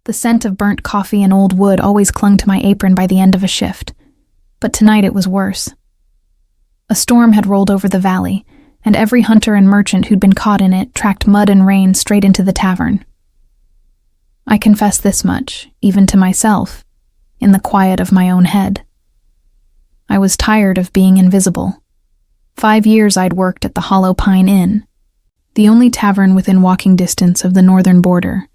The scent of burnt coffee and old wood always clung to my apron by the end of a shift, but tonight it was worse. A storm had rolled over the valley, and every hunter and merchant who'd been caught in it tracked mud and rain straight into the tavern. I confess this much, even to myself, in the quiet of my own head. I was tired of being invisible. 5 years I'd worked at the Hollow Pine Inn, the only tavern within walking distance of the northern border,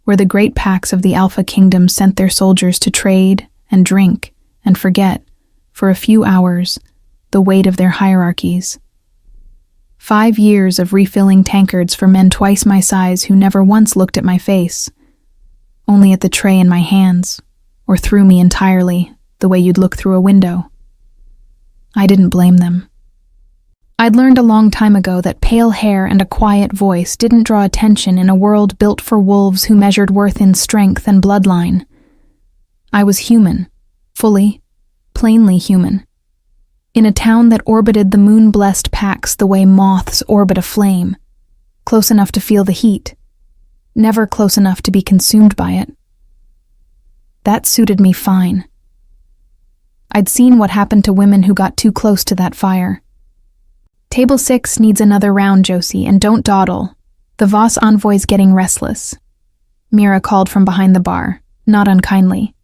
where the great packs of the Alpha Kingdom sent their soldiers to trade and drink and forget, for a few hours, the weight of their hierarchies. 5 years of refilling tankards for men twice my size who never once looked at my face, only at the tray in my hands, or through me entirely, the way you'd look through a window. I didn't blame them. I'd learned a long time ago that pale hair and a quiet voice didn't draw attention in a world built for wolves who measured worth in strength and bloodline. I was human, fully, plainly human. In a town that orbited the moon-blessed packs the way moths orbit a flame, close enough to feel the heat, never close enough to be consumed by it. That suited me fine. I'd seen what happened to women who got too close to that fire. Table 6 needs another round, Josie, and don't dawdle. The Voss envoy's getting restless. Mira called from behind the bar, not unkindly.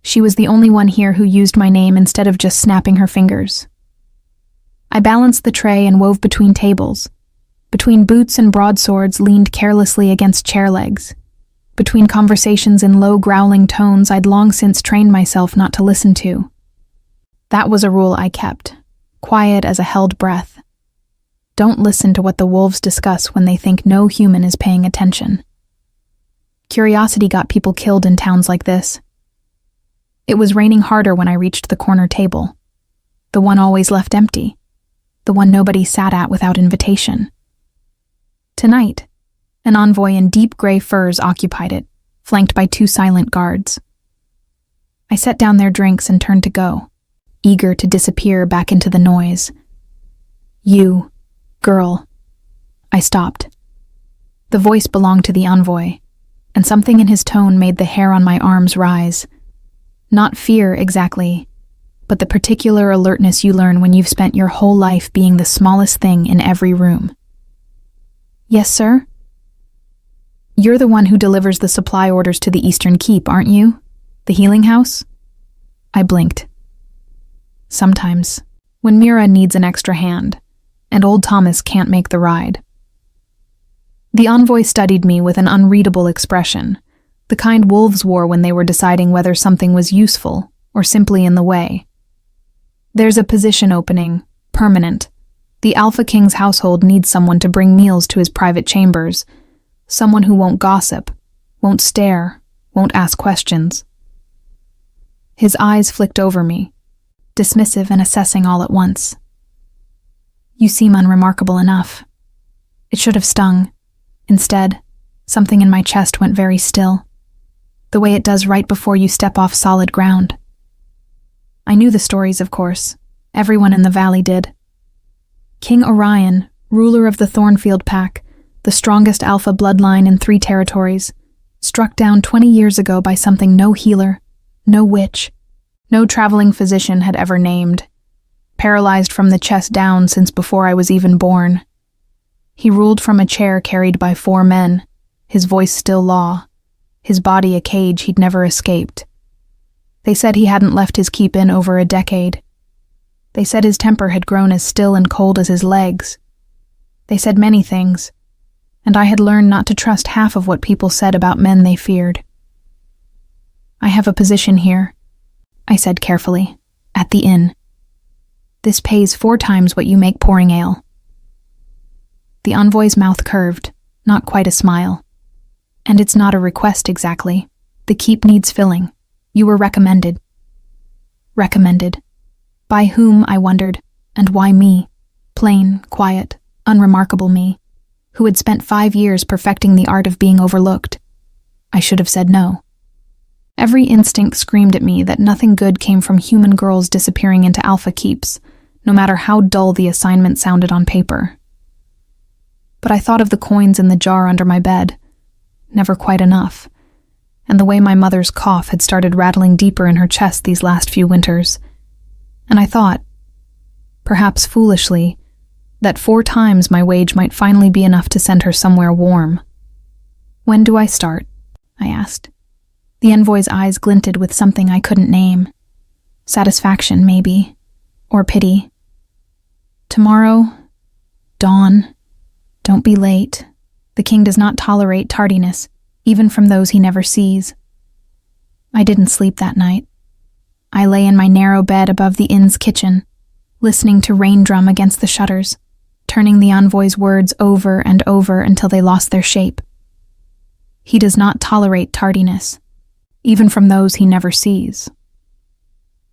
She was the only one here who used my name instead of just snapping her fingers. I balanced the tray and wove between tables. Between boots and broadswords leaned carelessly against chair legs. Between conversations in low growling tones I'd long since trained myself not to listen to. That was a rule I kept, quiet as a held breath. Don't listen to what the wolves discuss when they think no human is paying attention. Curiosity got people killed in towns like this. It was raining harder when I reached the corner table. The one always left empty. The one nobody sat at without invitation. Tonight, an envoy in deep gray furs occupied it, flanked by 2 silent guards. I set down their drinks and turned to go, eager to disappear back into the noise. You, girl. I stopped. The voice belonged to the envoy, and something in his tone made the hair on my arms rise. Not fear, exactly, but the particular alertness you learn when you've spent your whole life being the smallest thing in every room. Yes, sir? You're the one who delivers the supply orders to the Eastern Keep, aren't you? The healing house? I blinked. Sometimes, when Mira needs an extra hand, and old Thomas can't make the ride. The envoy studied me with an unreadable expression, the kind wolves wore when they were deciding whether something was useful or simply in the way. There's a position opening, permanent. The Alpha King's household needs someone to bring meals to his private chambers, someone who won't gossip, won't stare, won't ask questions. His eyes flicked over me, dismissive and assessing all at once. You seem unremarkable enough. It should have stung. Instead, something in my chest went very still, the way it does right before you step off solid ground. I knew the stories, of course. Everyone in the valley did. King Orion, ruler of the Thornfield Pack, the strongest alpha bloodline in 3 territories, struck down 20 years ago by something no healer, no witch, no traveling physician had ever named, paralyzed from the chest down since before I was even born. He ruled from a chair carried by 4 men, his voice still law, his body a cage he'd never escaped. They said he hadn't left his keep in over a decade. They said his temper had grown as still and cold as his legs. They said many things, and I had learned not to trust half of what people said about men they feared. I have a position here, I said carefully, at the inn. This pays 4 times what you make pouring ale. The envoy's mouth curved, not quite a smile. And it's not a request exactly. The keep needs filling. You were recommended. Recommended. By whom, I wondered, and why me? Plain, quiet, unremarkable me, who had spent 5 years perfecting the art of being overlooked. I should have said no. Every instinct screamed at me that nothing good came from human girls disappearing into alpha keeps, no matter how dull the assignment sounded on paper. But I thought of the coins in the jar under my bed. Never quite enough. and the way my mother's cough had started rattling deeper in her chest these last few winters. And I thought, perhaps foolishly, that 4 times my wage might finally be enough to send her somewhere warm. "When do I start?" I asked. The envoy's eyes glinted with something I couldn't name. Satisfaction, maybe. Or pity. "Tomorrow. Dawn. Don't be late. The king does not tolerate tardiness, even from those he never sees." I didn't sleep that night. I lay in my narrow bed above the inn's kitchen, listening to rain drum against the shutters, turning the envoy's words over and over until they lost their shape. He does not tolerate tardiness, even from those he never sees.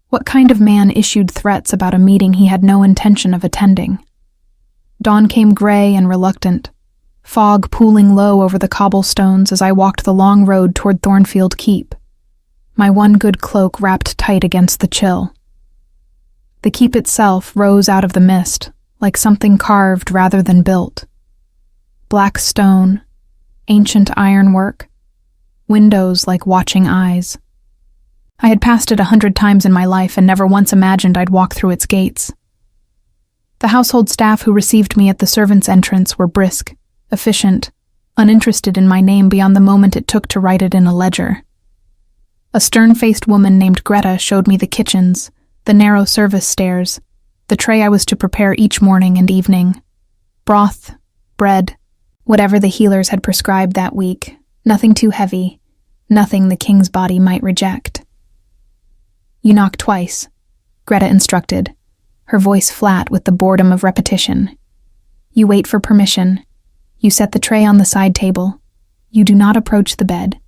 What kind of man issued threats about a meeting he had no intention of attending? Dawn came gray and reluctant, fog pooling low over the cobblestones as I walked the long road toward Thornfield Keep, my one good cloak wrapped tight against the chill. The keep itself rose out of the mist, like something carved rather than built. Black stone, ancient ironwork, windows like watching eyes. I had passed it 100 times in my life and never once imagined I'd walk through its gates. The household staff who received me at the servants' entrance were brisk, efficient, uninterested in my name beyond the moment it took to write it in a ledger. A stern-faced woman named Greta showed me the kitchens, the narrow service stairs, the tray I was to prepare each morning and evening. Broth, bread, whatever the healers had prescribed that week, nothing too heavy, nothing the king's body might reject. "You knock twice," Greta instructed, her voice flat with the boredom of repetition. "You wait for permission. You set the tray on the side table. You do not approach the bed.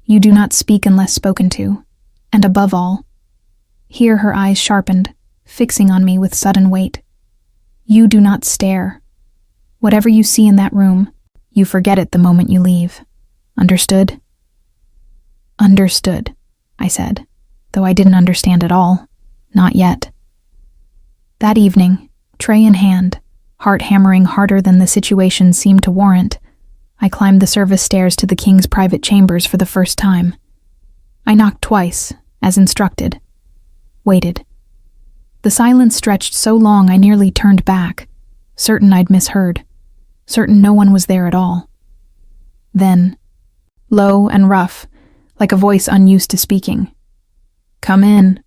You do not speak unless spoken to. And above all," here her eyes sharpened, fixing on me with sudden weight, "you do not stare. Whatever you see in that room, you forget it the moment you leave. Understood?" "Understood," I said, though I didn't understand at all. Not yet. That evening, tray in hand, heart hammering harder than the situation seemed to warrant, I climbed the service stairs to the king's private chambers for the first time. I knocked twice, as instructed. Waited. The silence stretched so long I nearly turned back, certain I'd misheard, certain no one was there at all. Then, low and rough, like a voice unused to speaking, "Come in."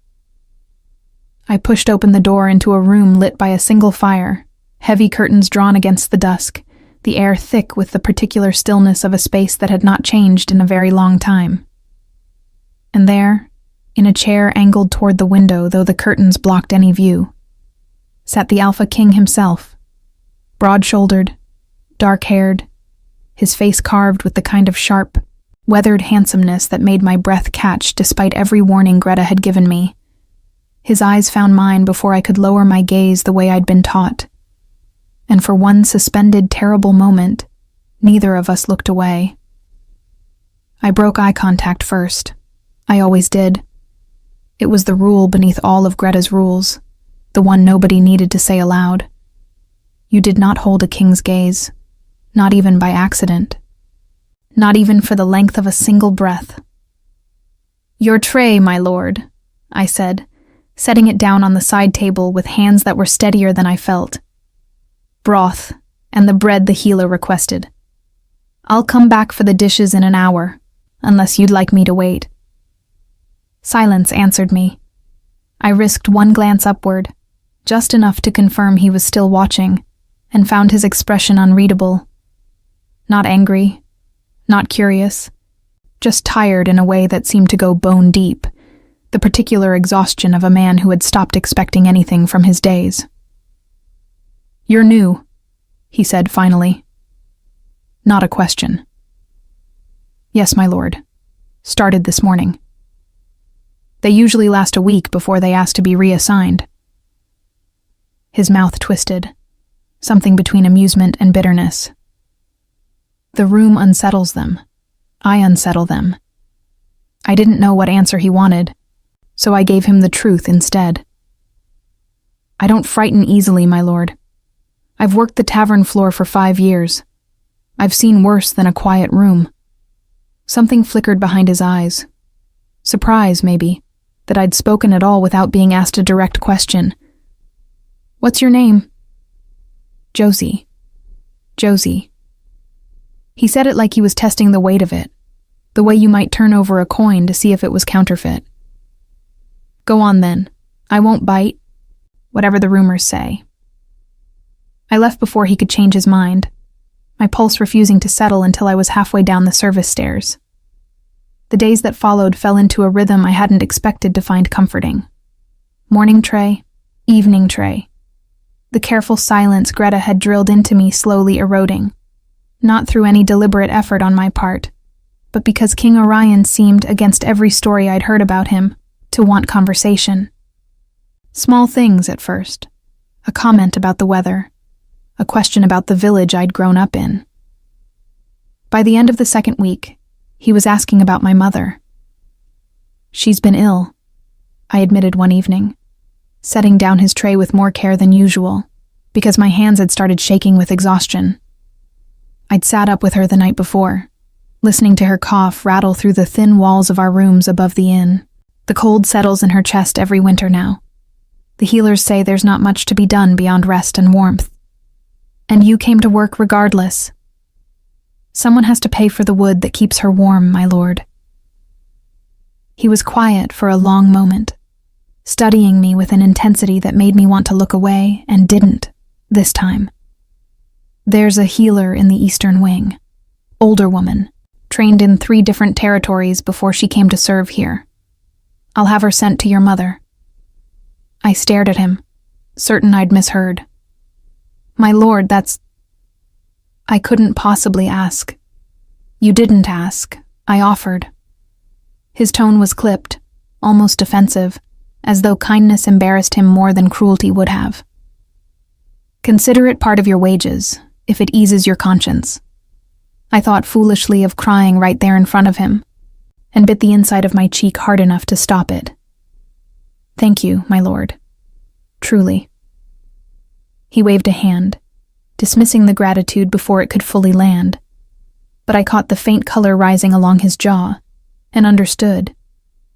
I pushed open the door into a room lit by a single fire, heavy curtains drawn against the dusk, the air thick with the particular stillness of a space that had not changed in a very long time. And there, in a chair angled toward the window though the curtains blocked any view, sat the Alpha King himself, broad-shouldered, dark-haired, his face carved with the kind of sharp, weathered handsomeness that made my breath catch despite every warning Greta had given me. His eyes found mine before I could lower my gaze the way I'd been taught. And for one suspended, terrible moment, neither of us looked away. I broke eye contact first. I always did. It was the rule beneath all of Greta's rules, the one nobody needed to say aloud. You did not hold a king's gaze, not even by accident. Not even for the length of a single breath. "Your tray, my lord," I said, setting it down on the side table with hands that were steadier than I felt. "Broth, and the bread the healer requested. I'll come back for the dishes in an hour, unless you'd like me to wait." Silence answered me. I risked one glance upward, just enough to confirm he was still watching, and found his expression unreadable. Not angry, not curious, just tired in a way that seemed to go bone deep, the particular exhaustion of a man who had stopped expecting anything from his days. "You're new," he said finally. Not a question. "Yes, my lord. Started this morning. They usually last a week before they ask to be reassigned." His mouth twisted, something between amusement and bitterness. "The room unsettles them. I unsettle them." I didn't know what answer he wanted, so I gave him the truth instead. "I don't frighten easily, my lord. I've worked the tavern floor for 5 years. I've seen worse than a quiet room." Something flickered behind his eyes. Surprise, maybe, that I'd spoken at all without being asked a direct question. "What's your name?" "Josie. Josie." He said it like he was testing the weight of it, the way you might turn over a coin to see if it was counterfeit. "Go on then. I won't bite. Whatever the rumors say." I left before he could change his mind, my pulse refusing to settle until I was halfway down the service stairs. The days that followed fell into a rhythm I hadn't expected to find comforting. Morning tray, evening tray. The careful silence Greta had drilled into me slowly eroding, not through any deliberate effort on my part, but because King Orion seemed, against every story I'd heard about him, to want conversation. Small things at first. A comment about the weather. A question about the village I'd grown up in. By the end of the second week, he was asking about my mother. "She's been ill," I admitted one evening, setting down his tray with more care than usual, because my hands had started shaking with exhaustion. I'd sat up with her the night before, listening to her cough rattle through the thin walls of our rooms above the inn. The cold settles in her chest every winter now. The healers say there's not much to be done beyond rest and warmth. And you came to work regardless. Someone has to pay for the wood that keeps her warm, my lord. He was quiet for a long moment, studying me with an intensity that made me want to look away and didn't, this time. "There's a healer in the Eastern Wing. Older woman, trained in 3 different territories before she came to serve here. I'll have her sent to your mother." I stared at him, certain I'd misheard. "My lord, that's—" I couldn't possibly ask. "You didn't ask. I offered." His tone was clipped, almost defensive, as though kindness embarrassed him more than cruelty would have. "Consider it part of your wages, if it eases your conscience." I thought foolishly of crying right there in front of him, and bit the inside of my cheek hard enough to stop it. "Thank you, my lord. Truly." He waved a hand, dismissing the gratitude before it could fully land, but I caught the faint color rising along his jaw, and understood,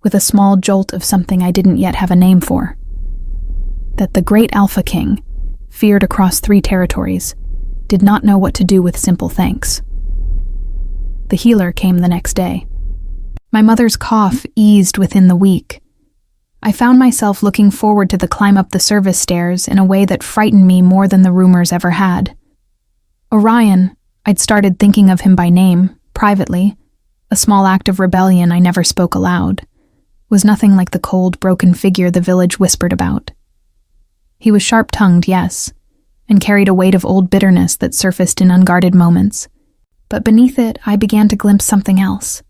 with a small jolt of something I didn't yet have a name for, that the great Alpha King, feared across 3 territories, did not know what to do with simple thanks. The healer came the next day. My mother's cough eased within the week. I found myself looking forward to the climb up the service stairs in a way that frightened me more than the rumors ever had. Orion, I'd started thinking of him by name, privately, a small act of rebellion I never spoke aloud, was nothing like the cold, broken figure the village whispered about. He was sharp-tongued, yes, and carried a weight of old bitterness that surfaced in unguarded moments, but beneath it I began to glimpse something else.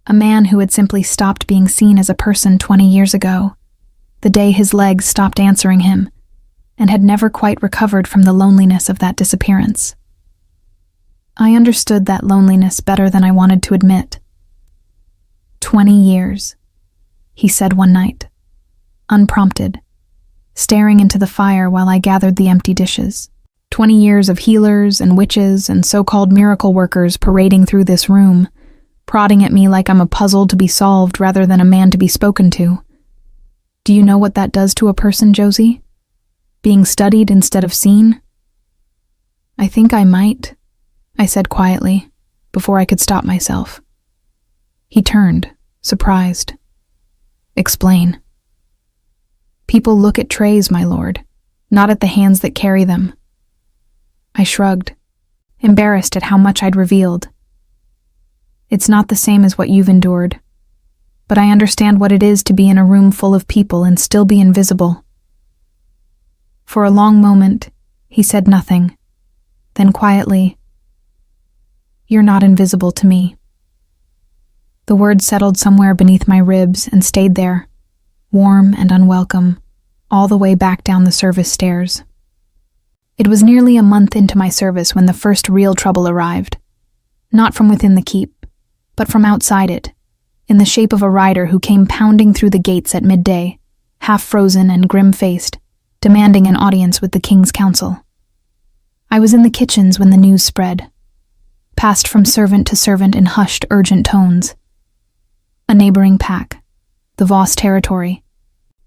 A man who had simply stopped being seen as a person 20 years ago, the day his legs stopped answering him, and had never quite recovered from the loneliness of that disappearance. I understood that loneliness better than I wanted to admit. 20 years, he said one night, unprompted, staring into the fire while I gathered the empty dishes. 20 years of healers and witches and so-called miracle workers parading through this room, prodding at me like I'm a puzzle to be solved rather than a man to be spoken to. Do you know what that does to a person, Josie? Being studied instead of seen? "I think I might," I said quietly, before I could stop myself. He turned, surprised. "Explain." "People look at trays, my lord, not at the hands that carry them." I shrugged, embarrassed at how much I'd revealed. "It's not the same as what you've endured, but I understand what it is to be in a room full of people and still be invisible." For a long moment, he said nothing, then quietly, "You're not invisible to me." The word settled somewhere beneath my ribs and stayed there, warm and unwelcome, all the way back down the service stairs. It was nearly a month into my service when the first real trouble arrived, not from within the keep, but from outside it, in the shape of a rider who came pounding through the gates at midday, half-frozen and grim-faced, demanding an audience with the king's council. I was in the kitchens when the news spread. passed from servant to servant in hushed, urgent tones. A neighboring pack, the Voss territory,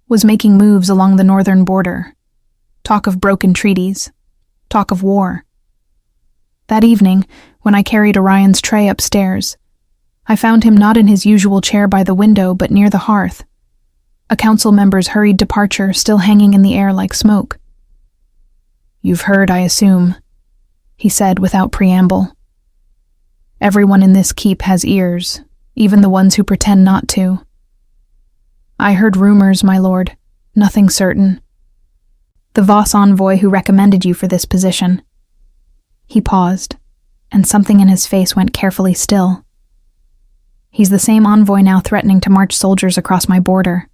was making moves along the northern border. Talk of broken treaties. Talk of war. That evening, when I carried Orion's tray upstairs, I found him not in his usual chair by the window, but near the hearth, a council member's hurried departure still hanging in the air like smoke. "You've heard, I assume," he said without preamble. "Everyone in this keep has ears, even the ones who pretend not to." "I heard rumors, my lord, nothing certain." "The Voss envoy who recommended you for this position." He paused, and something in his face went carefully still. "He's the same envoy now threatening to march soldiers across my border.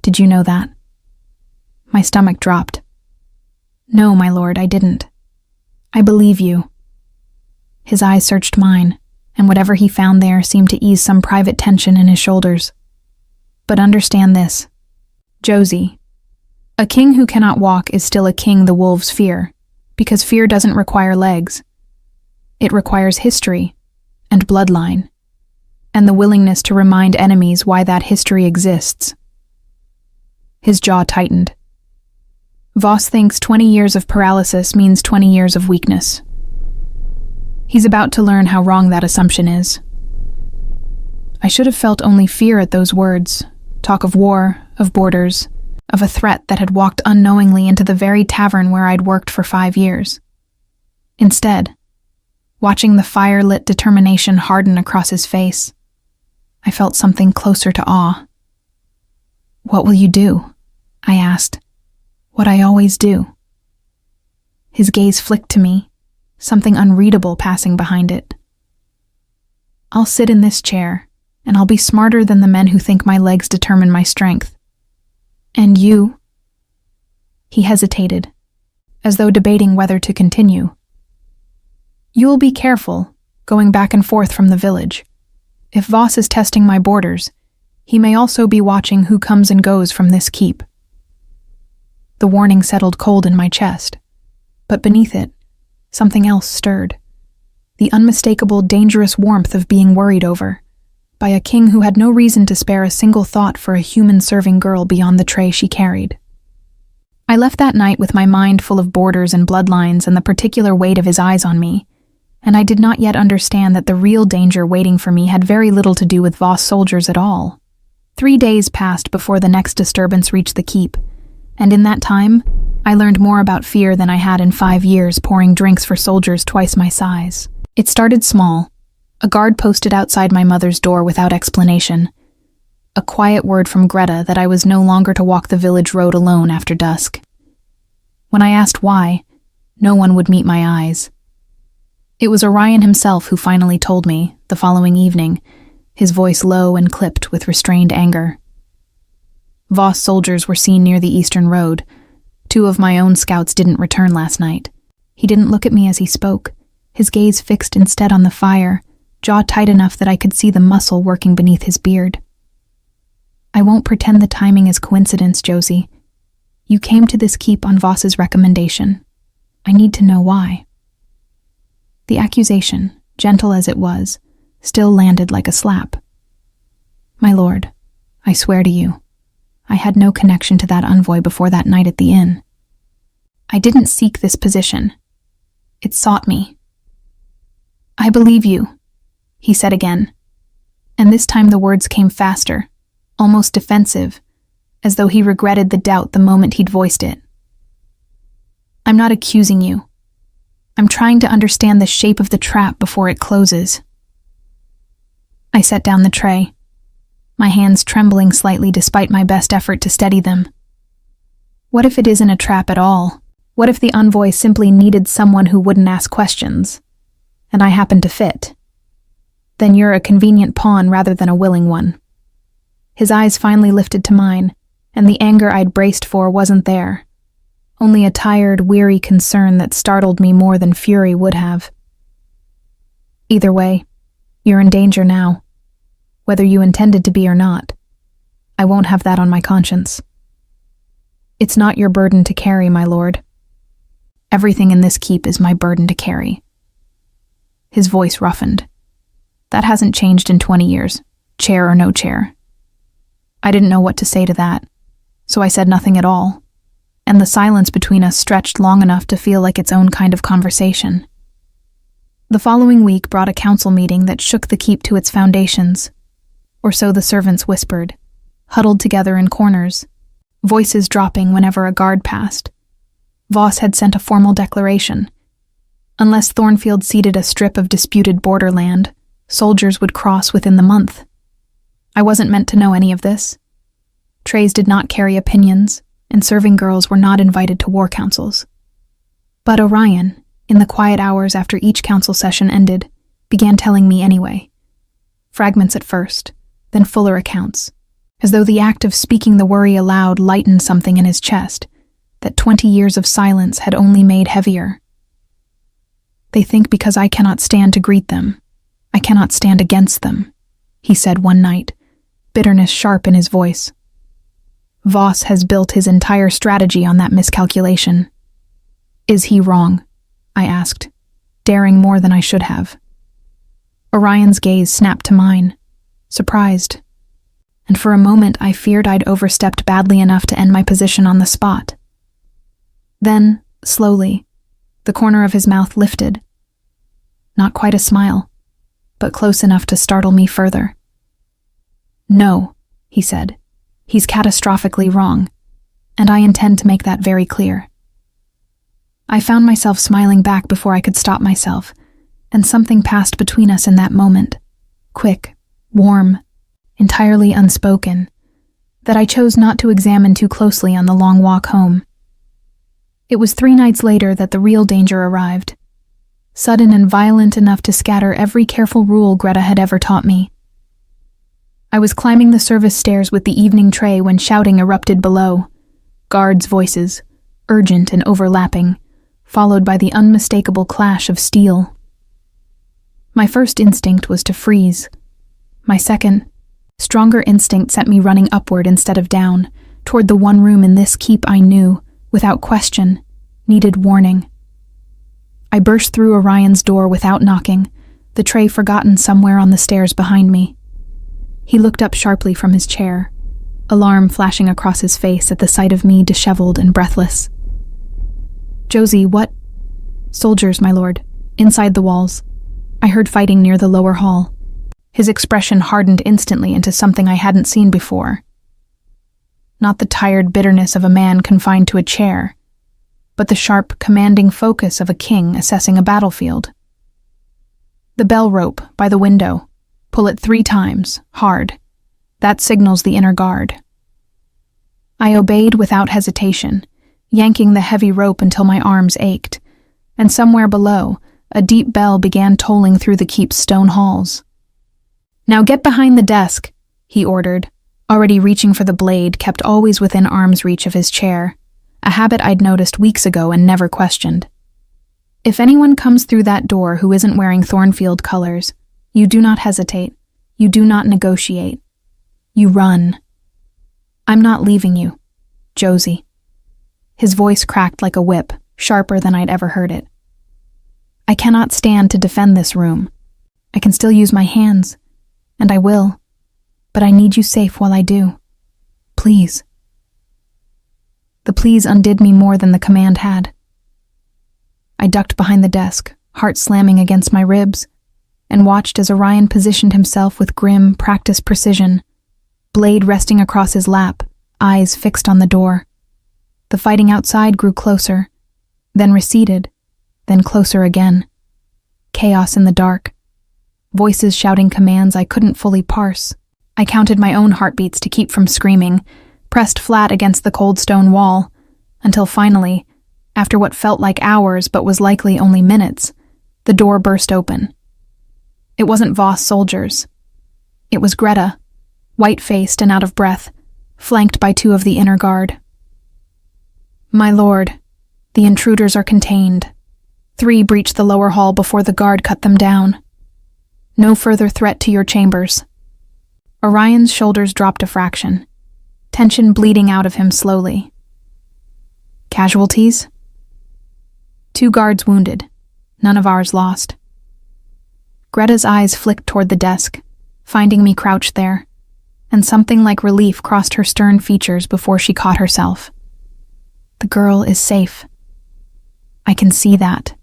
Did you know that?" My stomach dropped. "No, my lord, I didn't." "I believe you." His eyes searched mine, and whatever he found there seemed to ease some private tension in his shoulders. "But understand this, Josie. A king who cannot walk is still a king the wolves fear, because fear doesn't require legs. It requires history and bloodline, and the willingness to remind enemies why that history exists." His jaw tightened. Voss thinks 20 years of paralysis means 20 years of weakness. He's about to learn how wrong that assumption is. I should have felt only fear at those words, talk of war, of borders, of a threat that had walked unknowingly into the very tavern where I'd worked for 5 years. Instead, watching the fire-lit determination harden across his face, I felt something closer to awe. "What will you do?" I asked. "What I always do." His gaze flicked to me, something unreadable passing behind it. "I'll sit in this chair, and I'll be smarter than the men who think my legs determine my strength. And you?" He hesitated, as though debating whether to continue. "You'll be careful, going back and forth from the village. If Voss is testing my borders, he may also be watching who comes and goes from this keep." The warning settled cold in my chest, but beneath it, something else stirred. The unmistakable, dangerous warmth of being worried over, by a king who had no reason to spare a single thought for a human-serving girl beyond the tray she carried. I left that night with my mind full of borders and bloodlines and the particular weight of his eyes on me, and I did not yet understand that the real danger waiting for me had very little to do with Voss soldiers at all. 3 days passed before the next disturbance reached the keep, and in that time, I learned more about fear than I had in 5 years pouring drinks for soldiers twice my size. It started small. A guard posted outside my mother's door without explanation. A quiet word from Greta that I was no longer to walk the village road alone after dusk. When I asked why, no one would meet my eyes. It was Orion himself who finally told me, the following evening, his voice low and clipped with restrained anger. Voss soldiers were seen near the eastern road. 2 of my own scouts didn't return last night. He didn't look at me as he spoke, his gaze fixed instead on the fire, jaw tight enough that I could see the muscle working beneath his beard. "I won't pretend the timing is coincidence, Josie. You came to this keep on Voss's recommendation. I need to know why." The accusation, gentle as it was, still landed like a slap. "My lord, I swear to you, I had no connection to that envoy before that night at the inn. I didn't seek this position. It sought me." "I believe you," he said again, and this time the words came faster, almost defensive, as though he regretted the doubt the moment he'd voiced it. "I'm not accusing you. I'm trying to understand the shape of the trap before it closes." I set down the tray, my hands trembling slightly despite my best effort to steady them. What if it isn't a trap at all? What if the envoy simply needed someone who wouldn't ask questions, and I happen to fit? Then you're a convenient pawn rather than a willing one. His eyes finally lifted to mine, and the anger I'd braced for wasn't there. Only a tired, weary concern that startled me more than fury would have. "Either way, you're in danger now, whether you intended to be or not. I won't have that on my conscience. It's not your burden to carry, my lord. Everything in this keep is my burden to carry." his voice roughened. "That hasn't changed in 20 years, chair or no chair." I didn't know what to say to that, so I said nothing at all, and the silence between us stretched long enough to feel like its own kind of conversation. The following week brought a council meeting that shook the keep to its foundations, or so the servants whispered, huddled together in corners, voices dropping whenever a guard passed. Voss had sent a formal declaration. Unless Thornfield ceded a strip of disputed borderland, soldiers would cross within the month. I wasn't meant to know any of this. Trays did not carry opinions, and serving girls were not invited to war councils. But Orion, in the quiet hours after each council session ended, began telling me anyway. Fragments at first, then fuller accounts, as though the act of speaking the worry aloud lightened something in his chest that 20 years of silence had only made heavier. "They think because I cannot stand to greet them, I cannot stand against them," he said one night, bitterness sharp in his voice. Voss has built his entire strategy on that miscalculation. "Is he wrong?" I asked, daring more than I should have. Orion's gaze snapped to mine, surprised, and for a moment I feared I'd overstepped badly enough to end my position on the spot. Then, slowly, the corner of his mouth lifted. Not quite a smile, but close enough to startle me further. "No," he said, "he's catastrophically wrong, and I intend to make that very clear." I found myself smiling back before I could stop myself, and something passed between us in that moment, quick, warm, entirely unspoken, that I chose not to examine too closely on the long walk home. It was 3 nights later that the real danger arrived, sudden and violent enough to scatter every careful rule Greta had ever taught me. I was climbing the service stairs with the evening tray when shouting erupted below, guards' voices, urgent and overlapping, followed by the unmistakable clash of steel. My first instinct was to freeze. My second, stronger instinct sent me running upward instead of down, toward the one room in this keep I knew, without question, needed warning. I burst through Orion's door without knocking, the tray forgotten somewhere on the stairs behind me. He looked up sharply from his chair, alarm flashing across his face at the sight of me disheveled and breathless. "Josie, what?" "Soldiers, my lord, inside the walls. I heard fighting near the lower hall." His expression hardened instantly into something I hadn't seen before. Not the tired bitterness of a man confined to a chair, but the sharp, commanding focus of a king assessing a battlefield. "The bell rope, by the window. Pull it 3 times, hard. That signals the inner guard." I obeyed without hesitation, yanking the heavy rope until my arms ached, and somewhere below, a deep bell began tolling through the keep's stone halls. "Now get behind the desk," he ordered, already reaching for the blade kept always within arm's reach of his chair, a habit I'd noticed weeks ago and never questioned. "If anyone comes through that door who isn't wearing Thornfield colors, you do not hesitate, you do not negotiate. You run. I'm not leaving you, Josie." His voice cracked like a whip, sharper than I'd ever heard it. "I cannot stand to defend this room. I can still use my hands, and I will, but I need you safe while I do. Please." The please undid me more than the command had. I ducked behind the desk, heart slamming against my ribs, and watched as Orion positioned himself with grim, practiced precision, blade resting across his lap, eyes fixed on the door. The fighting outside grew closer, then receded, then closer again. Chaos in the dark. Voices shouting commands I couldn't fully parse. I counted my own heartbeats to keep from screaming, pressed flat against the cold stone wall, until finally, after what felt like hours but was likely only minutes, the door burst open. It wasn't Voss soldiers. It was Greta, white-faced and out of breath, flanked by 2 of the inner guard. "My lord, the intruders are contained. 3 breached the lower hall before the guard cut them down. No further threat to your chambers." Orion's shoulders dropped a fraction, tension bleeding out of him slowly. "Casualties?" 2 guards wounded, none of ours lost. Greta's eyes flicked toward the desk, finding me crouched there, and something like relief crossed her stern features before she caught herself. The girl is safe. I can see that,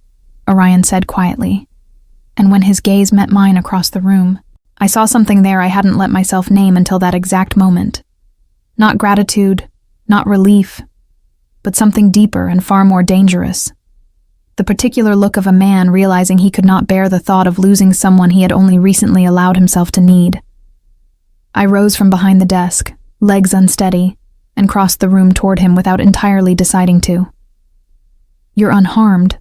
Orion said quietly, and when his gaze met mine across the room, I saw something there I hadn't let myself name until that exact moment. Not gratitude, not relief, but something deeper and far more dangerous. The particular look of a man realizing he could not bear the thought of losing someone he had only recently allowed himself to need. I rose from behind the desk, legs unsteady, and crossed the room toward him without entirely deciding to. You're unharmed.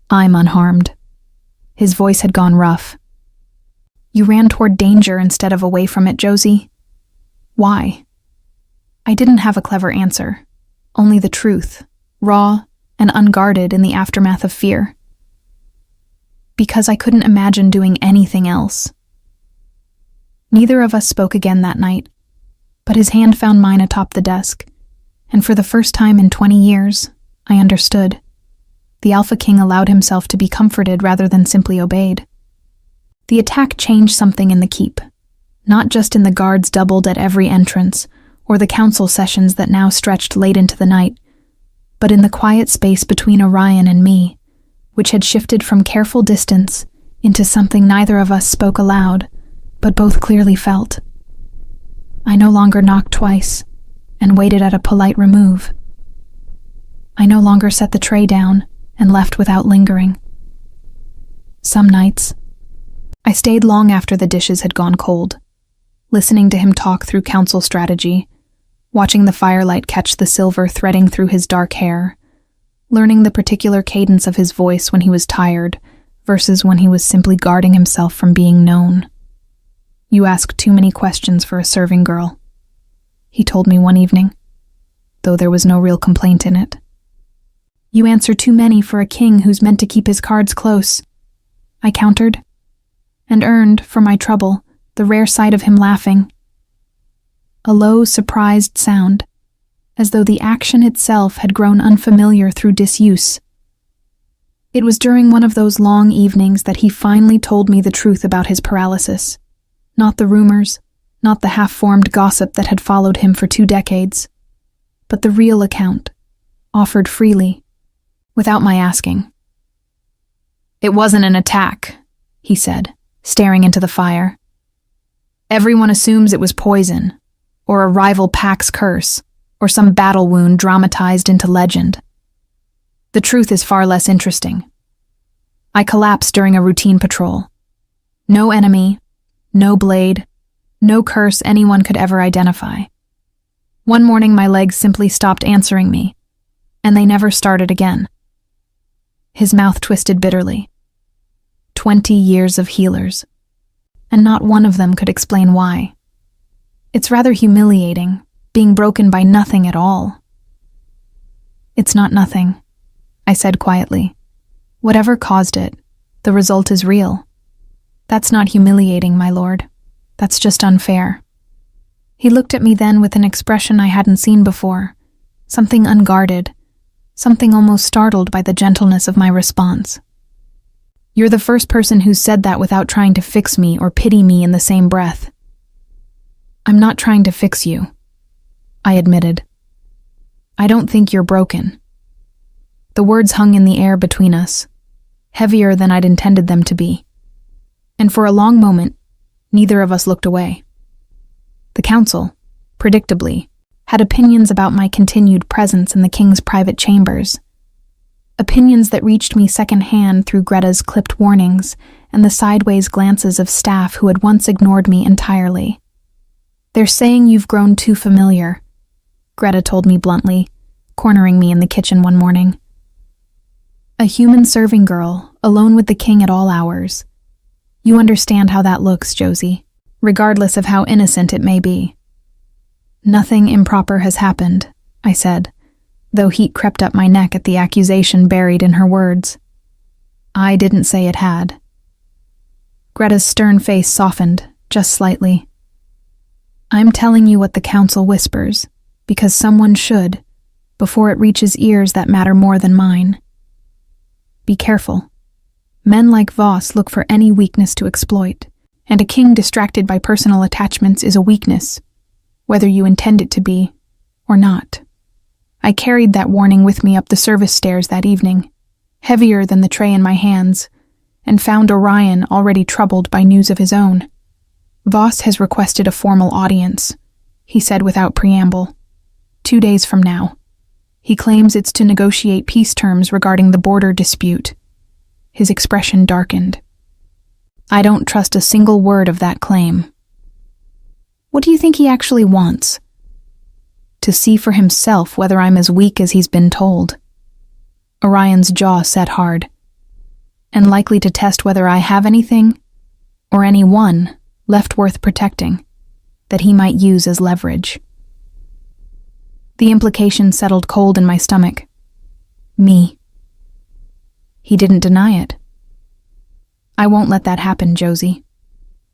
I'm unharmed. His voice had gone rough. You ran toward danger instead of away from it, Josie. Why? I didn't have a clever answer, only the truth, raw and unguarded in the aftermath of fear. Because I couldn't imagine doing anything else. Neither of us spoke again that night, but his hand found mine atop the desk, and for the first time in 20 years, I understood. The Alpha King allowed himself to be comforted rather than simply obeyed. The attack changed something in the keep, not just in the guards doubled at every entrance, or the council sessions that now stretched late into the night, but in the quiet space between Orion and me, which had shifted from careful distance into something neither of us spoke aloud, but both clearly felt. I no longer knocked twice, and waited at a polite remove. I no longer set the tray down, and left without lingering. Some nights, I stayed long after the dishes had gone cold, listening to him talk through council strategy, watching the firelight catch the silver threading through his dark hair, learning the particular cadence of his voice when he was tired versus when he was simply guarding himself from being known. You ask too many questions for a serving girl, he told me one evening, though there was no real complaint in it. You answer too many for a king who's meant to keep his cards close, I countered, and earned, for my trouble, the rare sight of him laughing. A low, surprised sound, as though the action itself had grown unfamiliar through disuse. It was during one of those long evenings that he finally told me the truth about his paralysis. Not the rumors, not the half-formed gossip that had followed him for 2 decades, but the real account, offered freely, without my asking. It wasn't an attack, he said, staring into the fire. Everyone assumes it was poison, or a rival pack's curse, or some battle wound dramatized into legend. The truth is far less interesting. I collapsed during a routine patrol. No enemy, no blade, no curse anyone could ever identify. One morning my legs simply stopped answering me, and they never started again. His mouth twisted bitterly. 20 years of healers, and not one of them could explain why. It's rather humiliating, being broken by nothing at all. It's not nothing, I said quietly. Whatever caused it, the result is real. That's not humiliating, my lord. That's just unfair. He looked at me then with an expression I hadn't seen before, something unguarded, something almost startled by the gentleness of my response. You're the first person who said that without trying to fix me or pity me in the same breath. I'm not trying to fix you, I admitted. I don't think you're broken. The words hung in the air between us, heavier than I'd intended them to be. And for a long moment, neither of us looked away. The council, predictably, had opinions about my continued presence in the king's private chambers. Opinions that reached me secondhand through Greta's clipped warnings and the sideways glances of staff who had once ignored me entirely. They're saying you've grown too familiar, Greta told me bluntly, cornering me in the kitchen one morning. A human serving girl, alone with the king at all hours. You understand how that looks, Josie, regardless of how innocent it may be. Nothing improper has happened, I said, though heat crept up my neck at the accusation buried in her words. I didn't say it had. Greta's stern face softened, just slightly. I'm telling you what the council whispers, because someone should, before it reaches ears that matter more than mine. Be careful. Men like Voss look for any weakness to exploit, and a king distracted by personal attachments is a weakness, whether you intend it to be or not. I carried that warning with me up the service stairs that evening, heavier than the tray in my hands, and found Orion already troubled by news of his own. Voss has requested a formal audience, he said without preamble. 2 days from now. He claims it's to negotiate peace terms regarding the border dispute. His expression darkened. I don't trust a single word of that claim. What do you think he actually wants? To see for himself whether I'm as weak as he's been told. Orion's jaw set hard. And likely to test whether I have anything, or anyone, left worth protecting, that he might use as leverage. The implication settled cold in my stomach. Me. He didn't deny it. I won't let that happen, Josie.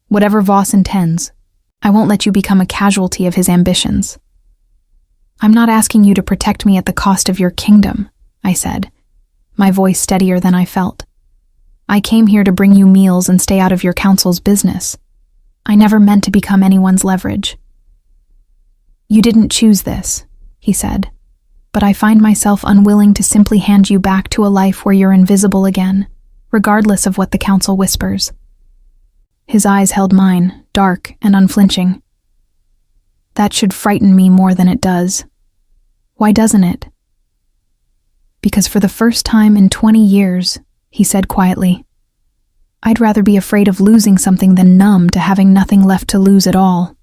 Whatever Voss intends, I won't let you become a casualty of his ambitions. I'm not asking you to protect me at the cost of your kingdom, I said, my voice steadier than I felt. I came here to bring you meals and stay out of your council's business. I never meant to become anyone's leverage. You didn't choose this, he said, but I find myself unwilling to simply hand you back to a life where you're invisible again, regardless of what the council whispers. His eyes held mine, dark and unflinching. That should frighten me more than it does. Why doesn't it? Because for the first time in 20 years, he said quietly, I'd rather be afraid of losing something than numb to having nothing left to lose at all.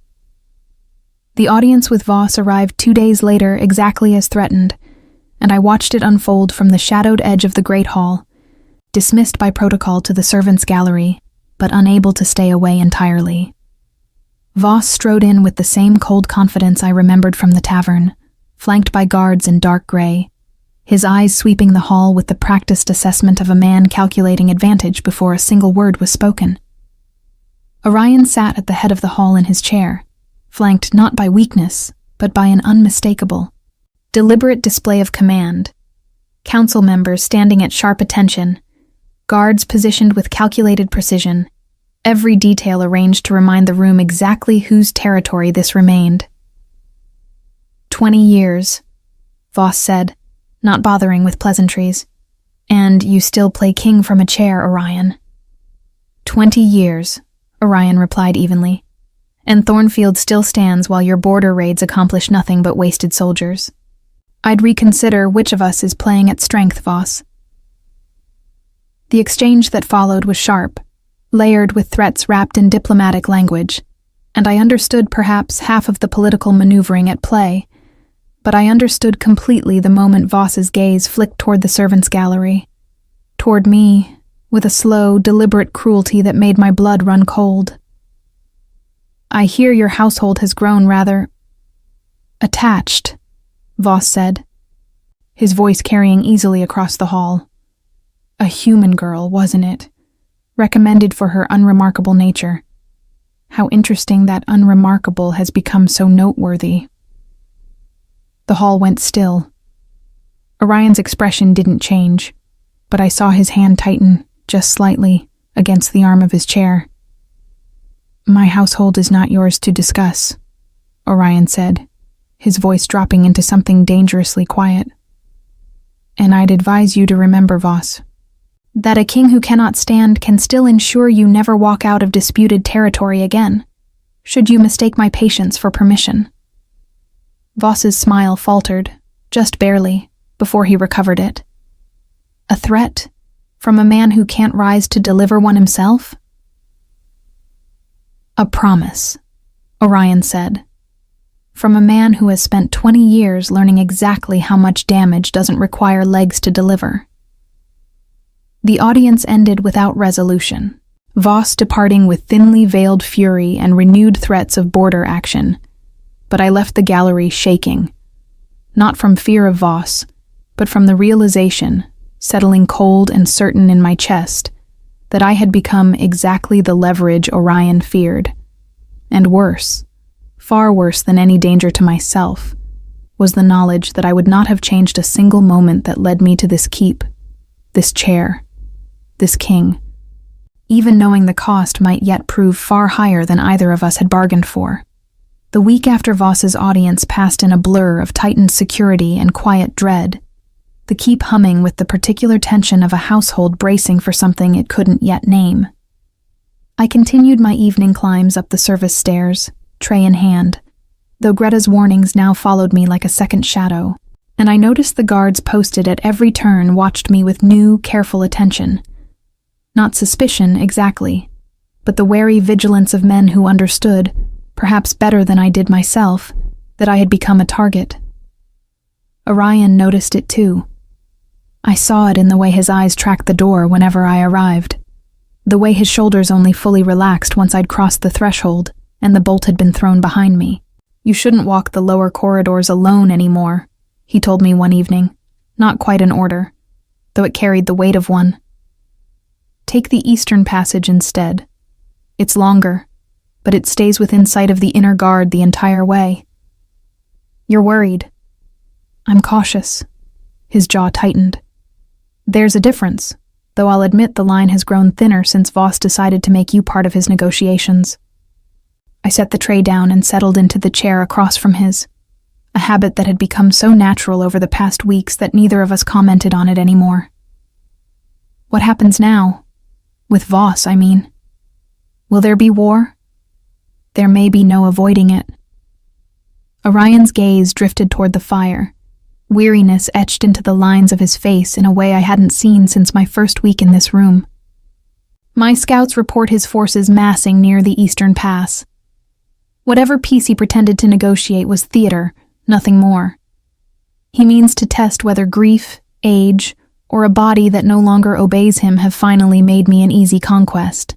The audience with Voss arrived 2 days later exactly as threatened, and I watched it unfold from the shadowed edge of the Great Hall, dismissed by protocol to the servants' gallery, but unable to stay away entirely. Voss strode in with the same cold confidence I remembered from the tavern, flanked by guards in dark gray, his eyes sweeping the hall with the practiced assessment of a man calculating advantage before a single word was spoken. Orion sat at the head of the hall in his chair, flanked not by weakness, but by an unmistakable, deliberate display of command. Council members standing at sharp attention, guards positioned with calculated precision, every detail arranged to remind the room exactly whose territory this remained. 20 years, Voss said, not bothering with pleasantries. And you still play king from a chair, Orion. 20 years, Orion replied evenly. And Thornfield still stands while your border raids accomplish nothing but wasted soldiers. I'd reconsider which of us is playing at strength, Voss. The exchange that followed was sharp, layered with threats wrapped in diplomatic language, and I understood perhaps half of the political maneuvering at play, but I understood completely the moment Voss's gaze flicked toward the servants' gallery, toward me, with a slow, deliberate cruelty that made my blood run cold. I hear your household has grown rather attached, Voss said, his voice carrying easily across the hall. A human girl, wasn't it? Recommended for her unremarkable nature. How interesting that unremarkable has become so noteworthy. The hall went still. Orion's expression didn't change, but I saw his hand tighten, just slightly, against the arm of his chair. My household is not yours to discuss, Orion said, his voice dropping into something dangerously quiet. And I'd advise you to remember, Voss, that a king who cannot stand can still ensure you never walk out of disputed territory again, should you mistake my patience for permission. Voss's smile faltered, just barely, before he recovered it. A threat? From a man who can't rise to deliver one himself? A promise, Orion said. From a man who has spent 20 years learning exactly how much damage doesn't require legs to deliver. The audience ended without resolution, Voss departing with thinly veiled fury and renewed threats of border action. But I left the gallery shaking, not from fear of Voss, but from the realization, settling cold and certain in my chest, that I had become exactly the leverage Orion feared. And worse, far worse than any danger to myself, was the knowledge that I would not have changed a single moment that led me to this keep, this chair, this king. even knowing the cost might yet prove far higher than either of us had bargained for. The week after Voss's audience passed in a blur of tightened security and quiet dread, the keep humming with the particular tension of a household bracing for something it couldn't yet name. I continued my evening climbs up the service stairs, tray in hand, though Greta's warnings now followed me like a second shadow, and I noticed the guards posted at every turn watched me with new, careful attention. Not suspicion, exactly, but the wary vigilance of men who understood, perhaps better than I did myself, that I had become a target. Orion noticed it too. I saw it in the way his eyes tracked the door whenever I arrived, the way his shoulders only fully relaxed once I'd crossed the threshold and the bolt had been thrown behind me. "You shouldn't walk the lower corridors alone anymore," he told me one evening, not quite an order, though it carried the weight of one. "Take the eastern passage instead. It's longer, but it stays within sight of the inner guard the entire way." "You're worried." "I'm cautious." His jaw tightened. "There's a difference, though I'll admit the line has grown thinner since Voss decided to make you part of his negotiations." I set the tray down and settled into the chair across from his, a habit that had become so natural over the past weeks that neither of us commented on it anymore. "What happens now? With Voss, I mean. Will there be war? There may be no avoiding it." Orion's gaze drifted toward the fire, weariness etched into the lines of his face in a way I hadn't seen since my first week in this room. "My scouts report his forces massing near the eastern pass. Whatever peace he pretended to negotiate was theater, nothing more. He means to test whether grief, age, or a body that no longer obeys him have finally made me an easy conquest."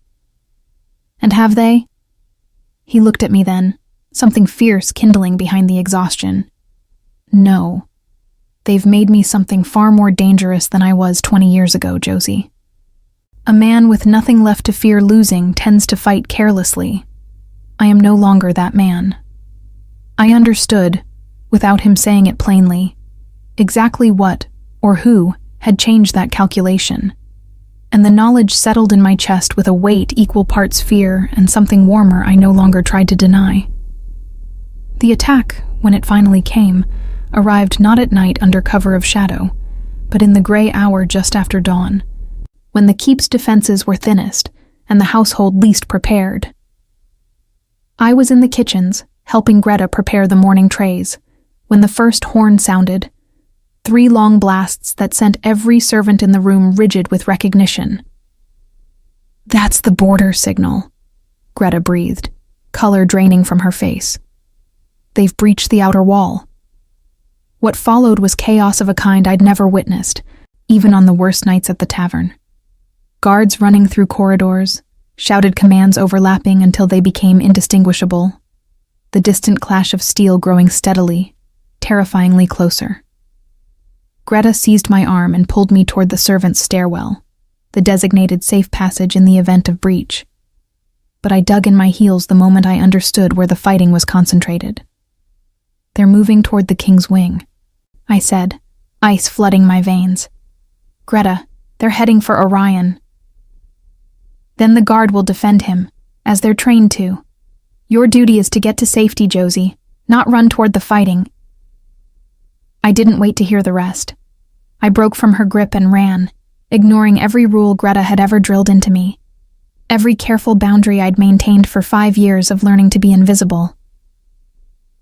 "And have they?" He looked at me then, something fierce kindling behind the exhaustion. "No. They've made me something far more dangerous than I was 20 years ago, Josie. A man with nothing left to fear losing tends to fight carelessly. I am no longer that man." I understood, without him saying it plainly, exactly what, or who, had changed that calculation, and the knowledge settled in my chest with a weight equal parts fear and something warmer I no longer tried to deny. The attack, when it finally came, arrived not at night under cover of shadow, but in the gray hour just after dawn, when the keep's defenses were thinnest and the household least prepared. I was in the kitchens, helping Greta prepare the morning trays, when the first horn sounded, 3 long blasts that sent every servant in the room rigid with recognition. "That's the border signal," Greta breathed, color draining from her face. "They've breached the outer wall." What followed was chaos of a kind I'd never witnessed, even on the worst nights at the tavern. Guards running through corridors, shouted commands overlapping until they became indistinguishable, the distant clash of steel growing steadily, terrifyingly closer. Greta seized my arm and pulled me toward the servants' stairwell, the designated safe passage in the event of breach. But I dug in my heels the moment I understood where the fighting was concentrated. "They're moving toward the king's wing," I said, ice flooding my veins. "Greta, they're heading for Orion." "Then the guard will defend him, as they're trained to. Your duty is to get to safety, Josie, not run toward the fighting." I didn't wait to hear the rest. I broke from her grip and ran, ignoring every rule Greta had ever drilled into me, every careful boundary I'd maintained for 5 years of learning to be invisible.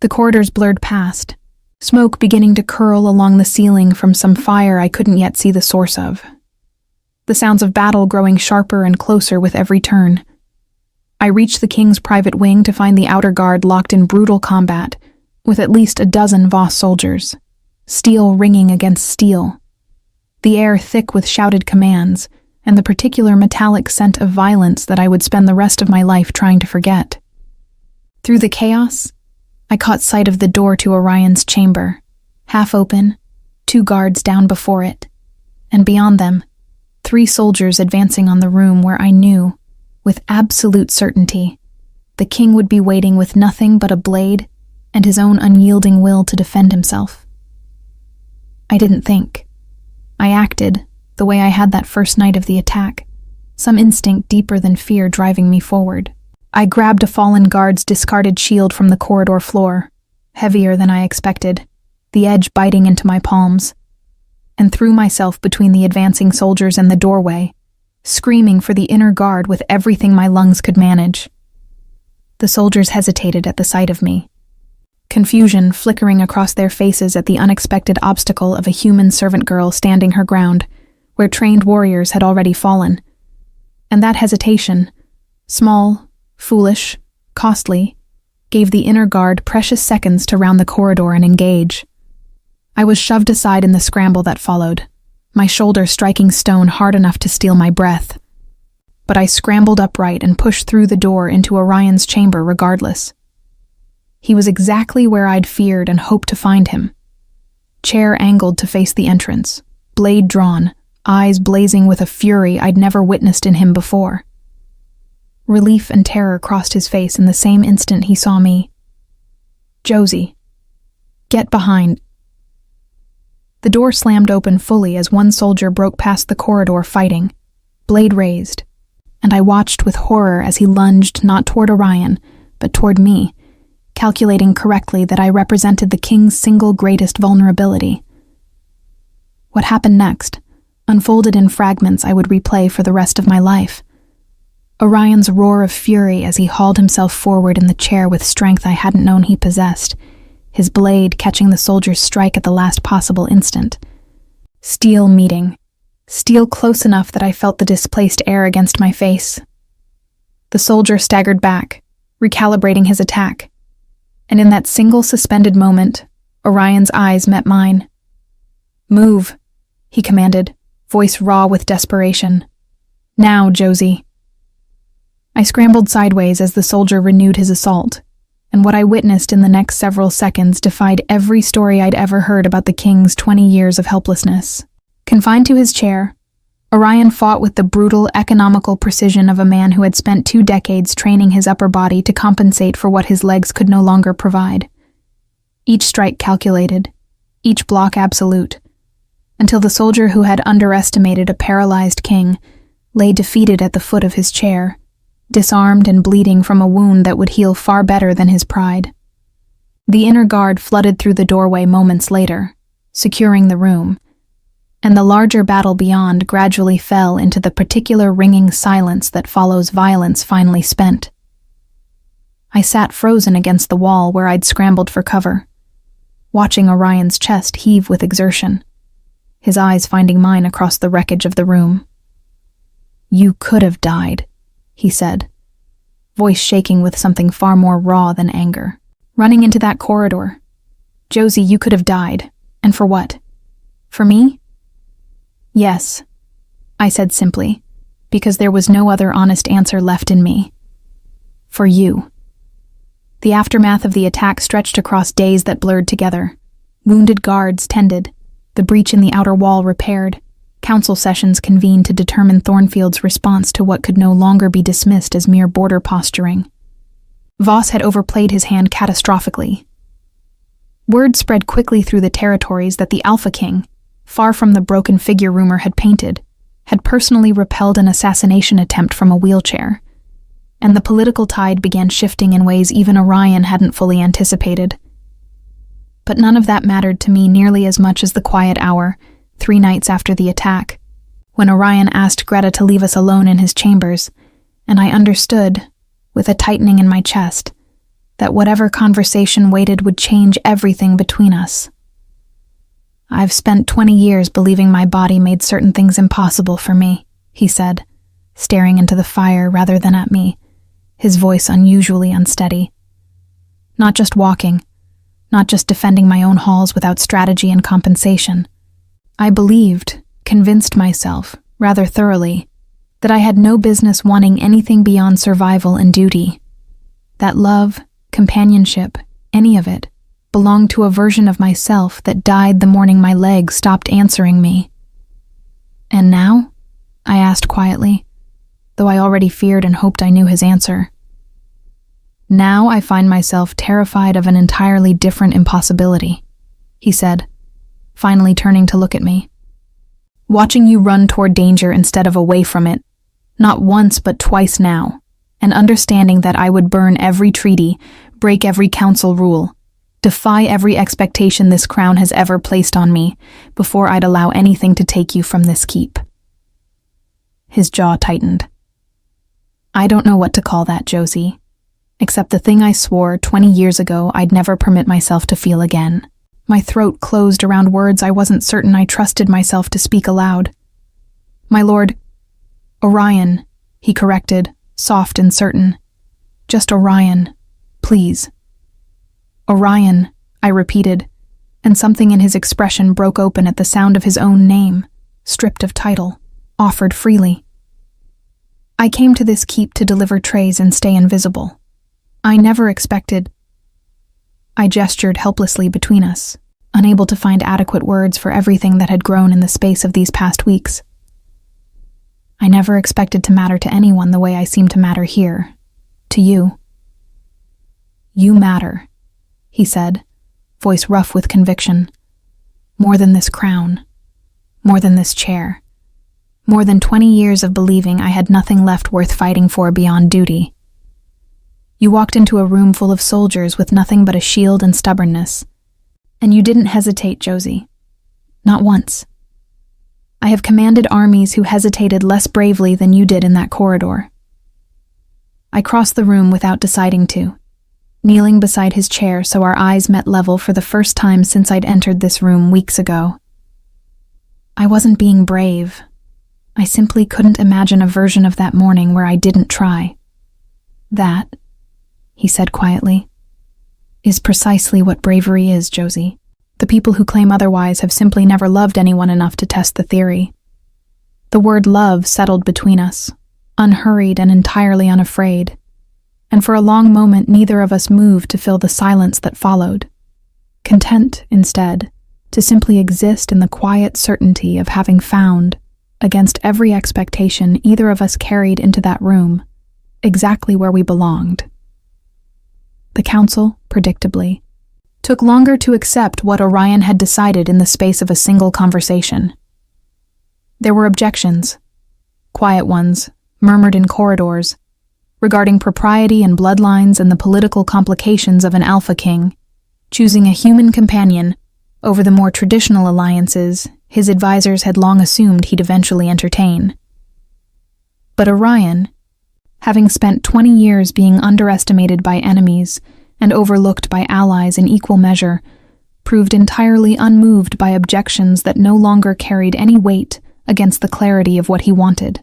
The corridors blurred past, smoke beginning to curl along the ceiling from some fire I couldn't yet see the source of. The sounds of battle growing sharper and closer with every turn. I reached the king's private wing to find the outer guard locked in brutal combat, with at least a dozen Voss soldiers, steel ringing against steel, the air thick with shouted commands, and the particular metallic scent of violence that I would spend the rest of my life trying to forget. Through the chaos, I caught sight of the door to Orion's chamber, half open, 2 guards down before it, and beyond them, 3 soldiers advancing on the room where I knew, with absolute certainty, the king would be waiting with nothing but a blade and his own unyielding will to defend himself. I didn't think. I acted the way I had that first night of the attack, some instinct deeper than fear driving me forward. I grabbed a fallen guard's discarded shield from the corridor floor, heavier than I expected, the edge biting into my palms, and threw myself between the advancing soldiers and the doorway, screaming for the inner guard with everything my lungs could manage. The soldiers hesitated at the sight of me, confusion flickering across their faces at the unexpected obstacle of a human servant girl standing her ground, where trained warriors had already fallen. And that hesitation, small, foolish, costly, gave the inner guard precious seconds to round the corridor and engage. I was shoved aside in the scramble that followed, my shoulder striking stone hard enough to steal my breath. But I scrambled upright and pushed through the door into Orion's chamber regardless. He was exactly where I'd feared and hoped to find him. Chair angled to face the entrance, blade drawn, eyes blazing with a fury I'd never witnessed in him before. Relief and terror crossed his face in the same instant he saw me. "Josie, get behind." The door slammed open fully as one soldier broke past the corridor fighting, blade raised, and I watched with horror as he lunged not toward Orion, but toward me, calculating correctly that I represented the king's single greatest vulnerability. What happened next, unfolded in fragments I would replay for the rest of my life. Orion's roar of fury as he hauled himself forward in the chair with strength I hadn't known he possessed, his blade catching the soldier's strike at the last possible instant. Steel meeting. Steel close enough that I felt the displaced air against my face. The soldier staggered back, recalibrating his attack. And in that single suspended moment, Orion's eyes met mine. "Move," he commanded, voice raw with desperation. "Now, Josie." I scrambled sideways as the soldier renewed his assault, and what I witnessed in the next several seconds defied every story I'd ever heard about the king's 20 years of helplessness. Confined to his chair, Orion fought with the brutal, economical precision of a man who had spent 2 decades training his upper body to compensate for what his legs could no longer provide. Each strike calculated, each block absolute, until the soldier who had underestimated a paralyzed king lay defeated at the foot of his chair, disarmed and bleeding from a wound that would heal far better than his pride. The inner guard flooded through the doorway moments later, securing the room, and the larger battle beyond gradually fell into the particular ringing silence that follows violence finally spent. I sat frozen against the wall where I'd scrambled for cover, watching Orion's chest heave with exertion, his eyes finding mine across the wreckage of the room. "You could have died," he said, voice shaking with something far more raw than anger. "Running into that corridor. Josie, you could have died. And for what? For me?" "Yes," I said simply, because there was no other honest answer left in me. "For you." The aftermath of the attack stretched across days that blurred together. Wounded guards tended, the breach in the outer wall repaired, council sessions convened to determine Thornfield's response to what could no longer be dismissed as mere border posturing. Voss had overplayed his hand catastrophically. Word spread quickly through the territories that the Alpha King, far from the broken figure rumor had painted, had personally repelled an assassination attempt from a wheelchair, and the political tide began shifting in ways even Orion hadn't fully anticipated. But none of that mattered to me nearly as much as the quiet hour, 3 nights after the attack, when Orion asked Greta to leave us alone in his chambers, and I understood, with a tightening in my chest, that whatever conversation waited would change everything between us. "I've spent 20 years believing my body made certain things impossible for me," he said, staring into the fire rather than at me, his voice unusually unsteady. "Not just walking, not just defending my own halls without strategy and compensation. I believed, convinced myself, rather thoroughly, that I had no business wanting anything beyond survival and duty. That love, companionship, any of it, belonged to a version of myself that died the morning my legs stopped answering me. And now?" I asked quietly, though I already feared and hoped I knew his answer. "Now I find myself terrified of an entirely different impossibility," he said, finally turning to look at me. "Watching you run toward danger instead of away from it, Not once but twice now, and understanding that I would burn every treaty, break every council rule, defy every expectation this crown has ever placed on me before I'd allow anything to take you from this keep. His jaw tightened. I don't know what to call that, Josie, except the thing I swore 20 years ago I'd never permit myself to feel again. My throat closed around words I wasn't certain I trusted myself to speak aloud. My lord, Orion, he corrected, soft and certain. Just Orion, please. Orion, I repeated, and something in his expression broke open at the sound of his own name, stripped of title, offered freely. I came to this keep to deliver trays and stay invisible. I never expected. I gestured helplessly between us, unable to find adequate words for everything that had grown in the space of these past weeks. I never expected to matter to anyone the way I seem to matter here. To you. You matter, he said, voice rough with conviction. More than this crown. More than this chair. More than 20 years of believing I had nothing left worth fighting for beyond duty. You walked into a room full of soldiers with nothing but a shield and stubbornness. And you didn't hesitate, Josie. Not once. I have commanded armies who hesitated less bravely than you did in that corridor. I crossed the room without deciding to, kneeling beside his chair so our eyes met level for the first time since I'd entered this room weeks ago. I wasn't being brave. I simply couldn't imagine a version of that morning where I didn't try. That, he said quietly, is precisely what bravery is, Josie. The people who claim otherwise have simply never loved anyone enough to test the theory. The word love settled between us, unhurried and entirely unafraid, and for a long moment neither of us moved to fill the silence that followed, content, instead, to simply exist in the quiet certainty of having found, against every expectation either of us carried into that room, exactly where we belonged. The council, predictably, took longer to accept what Orion had decided in the space of a single conversation. There were objections, quiet ones, murmured in corridors, regarding propriety and bloodlines and the political complications of an alpha king, choosing a human companion over the more traditional alliances his advisors had long assumed he'd eventually entertain. But Orion, having spent 20 years being underestimated by enemies and overlooked by allies in equal measure, proved entirely unmoved by objections that no longer carried any weight against the clarity of what he wanted.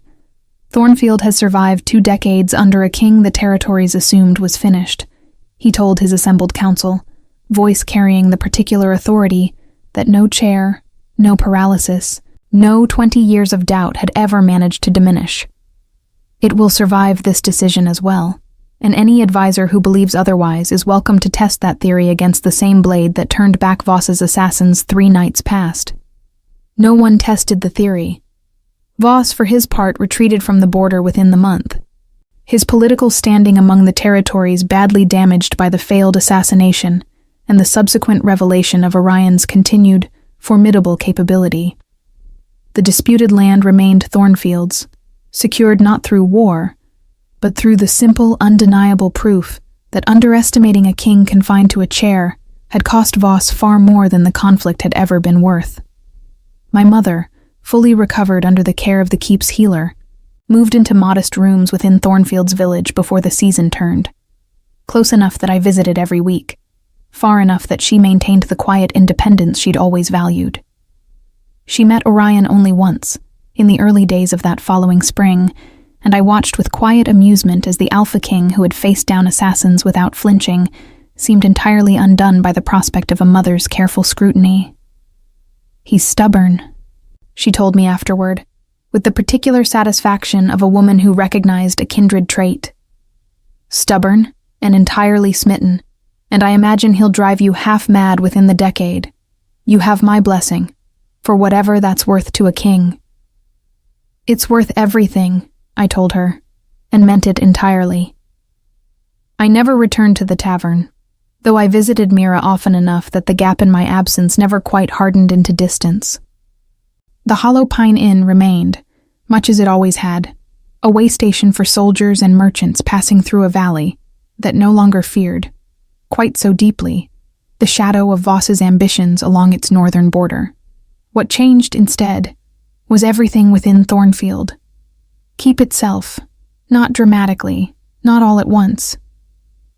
Thornfield has survived 2 decades under a king the territories assumed was finished, he told his assembled council, voice carrying the particular authority that no chair, no paralysis, no 20 years of doubt had ever managed to diminish. It will survive this decision as well, and any advisor who believes otherwise is welcome to test that theory against the same blade that turned back Voss's assassins 3 nights past. No one tested the theory. Voss, for his part, retreated from the border within the month, his political standing among the territories badly damaged by the failed assassination and the subsequent revelation of Orion's continued, formidable capability. The disputed land remained Thornfield's, secured not through war, but through the simple, undeniable proof that underestimating a king confined to a chair had cost Voss far more than the conflict had ever been worth. My mother, fully recovered under the care of the keep's healer, moved into modest rooms within Thornfield's village before the season turned, close enough that I visited every week, far enough that she maintained the quiet independence she'd always valued. She met Orion only once, in the early days of that following spring, and I watched with quiet amusement as the Alpha King who had faced down assassins without flinching seemed entirely undone by the prospect of a mother's careful scrutiny. He's stubborn, she told me afterward, with the particular satisfaction of a woman who recognized a kindred trait. Stubborn and entirely smitten, and I imagine he'll drive you half mad within the decade. You have my blessing, for whatever that's worth to a king. It's worth everything, I told her, and meant it entirely. I never returned to the tavern, though I visited Mira often enough that the gap in my absence never quite hardened into distance. The Hollow Pine Inn remained, much as it always had, a way station for soldiers and merchants passing through a valley that no longer feared, quite so deeply, the shadow of Voss's ambitions along its northern border. What changed instead was everything within Thornfield. Keep itself, not dramatically, not all at once,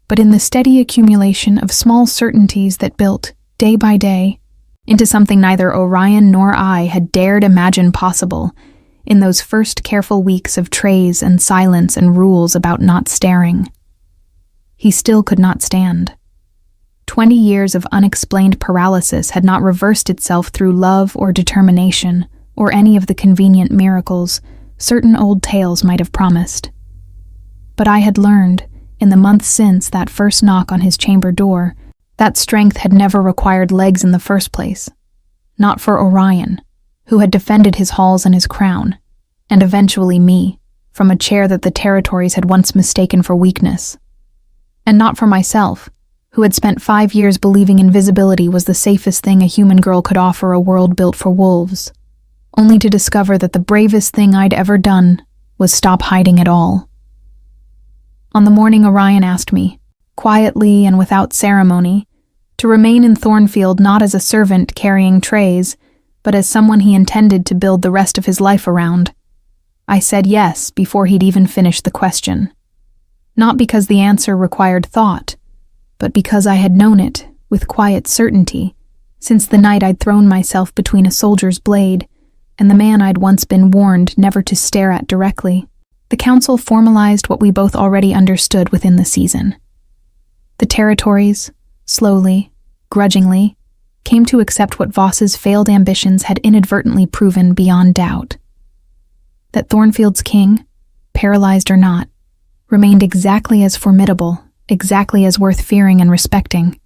but in the steady accumulation of small certainties that built, day by day, into something neither Orion nor I had dared imagine possible in those first careful weeks of trays and silence and rules about not staring. He still could not stand. 20 years of unexplained paralysis had not reversed itself through love or determination or any of the convenient miracles certain old tales might have promised. But I had learned, in the months since that first knock on his chamber door, that strength had never required legs in the first place. Not for Orion, who had defended his halls and his crown, and eventually me, from a chair that the territories had once mistaken for weakness. And not for myself, who had spent 5 years believing invisibility was the safest thing a human girl could offer a world built for wolves, only to discover that the bravest thing I'd ever done was stop hiding at all. On the morning Orion asked me, quietly and without ceremony, to remain in Thornfield not as a servant carrying trays, but as someone he intended to build the rest of his life around, I said yes before he'd even finished the question. Not because the answer required thought, but because I had known it, with quiet certainty, since the night I'd thrown myself between a soldier's blade and the man I'd once been warned never to stare at directly. The council formalized what we both already understood within the season. The territories, slowly, grudgingly, came to accept what Voss's failed ambitions had inadvertently proven beyond doubt. That Thornfield's king, paralyzed or not, remained exactly as formidable, exactly as worth fearing and respecting,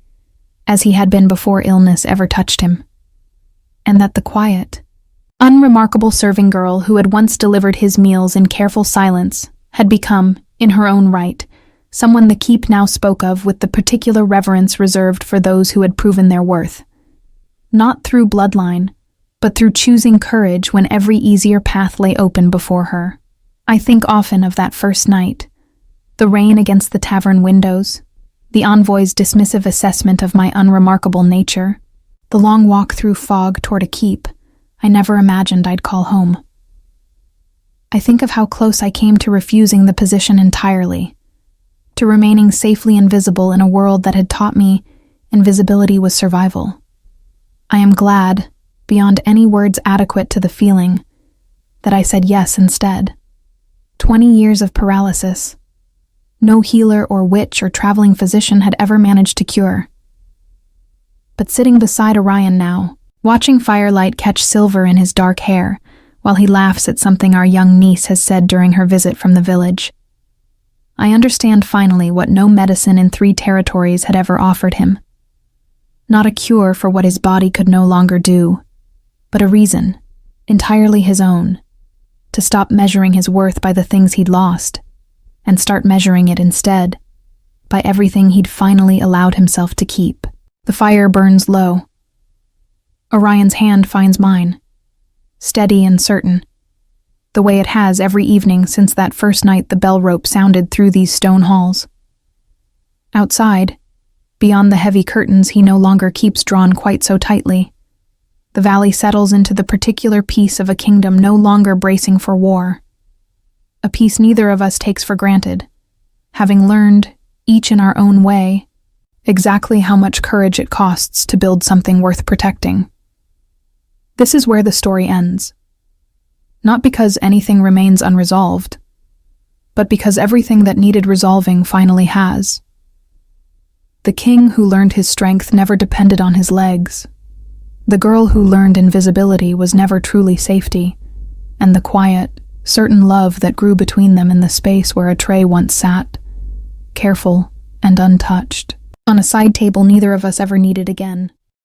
as he had been before illness ever touched him. And that the quiet, unremarkable serving girl who had once delivered his meals in careful silence had become, in her own right, someone the keep now spoke of with the particular reverence reserved for those who had proven their worth. Not through bloodline, but through choosing courage when every easier path lay open before her. I think often of that first night, the rain against the tavern windows, the envoy's dismissive assessment of my unremarkable nature, the long walk through fog toward a keep I never imagined I'd call home. I think of how close I came to refusing the position entirely, to remaining safely invisible in a world that had taught me invisibility was survival. I am glad, beyond any words adequate to the feeling, that I said yes instead. 20 years of paralysis. No healer or witch or traveling physician had ever managed to cure. But sitting beside Orion now, watching firelight catch silver in his dark hair, while he laughs at something our young niece has said during her visit from the village, I understand finally what no medicine in 3 territories had ever offered him. Not a cure for what his body could no longer do, but a reason, entirely his own, to stop measuring his worth by the things he'd lost, and start measuring it instead by everything he'd finally allowed himself to keep. The fire burns low. Orion's hand finds mine, steady and certain, the way it has every evening since that first night the bell rope sounded through these stone halls. Outside, beyond the heavy curtains he no longer keeps drawn quite so tightly, the valley settles into the particular peace of a kingdom no longer bracing for war. A peace neither of us takes for granted, having learned, each in our own way, exactly how much courage it costs to build something worth protecting. This is where the story ends. Not because anything remains unresolved, but because everything that needed resolving finally has. The king who learned his strength never depended on his legs. The girl who learned invisibility was never truly safety, and the quiet, certain love that grew between them in the space where a tray once sat, careful and untouched, on a side table neither of us ever needed again.